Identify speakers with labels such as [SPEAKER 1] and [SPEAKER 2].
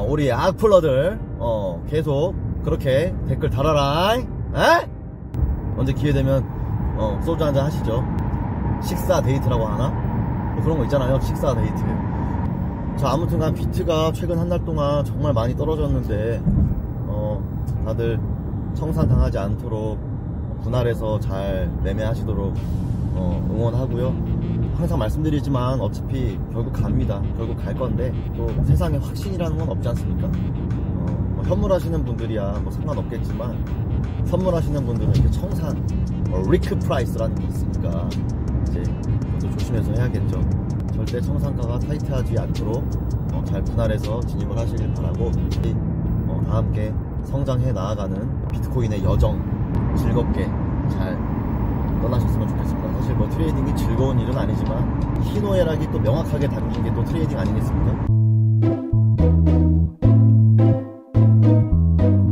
[SPEAKER 1] 우리 악플러들 계속 그렇게 댓글 달아라. 에? 언제 기회되면 소주 한잔 하시죠. 식사 데이트라고 하나? 뭐 그런 거 있잖아요. 식사 데이트. 자, 아무튼간 비트가 최근 한 달 동안 정말 많이 떨어졌는데 다들 청산당하지 않도록 분할해서 잘 매매하시도록 응원하고요. 항상 말씀드리지만 어차피 결국 갑니다. 결국 갈 건데 또 세상에 확신이라는 건 없지 않습니까? 뭐 현물하시는 분들이야 뭐 상관없겠지만 선물하시는 분들은 이렇게 청산 리크 프라이스라는 게 있으니까 이제 그것도 조심해서 해야겠죠. 절대 청산가가 타이트하지 않도록 잘 분할해서 진입을 하시길 바라고 다 함께 성장해 나아가는 비트코인의 여정 즐겁게 잘 떠나셨으면 좋겠습니다. 사실 뭐 트레이딩이 즐거운 일은 아니지만 희노애락이 또 명확하게 담긴 게 또 트레이딩 아니겠습니까?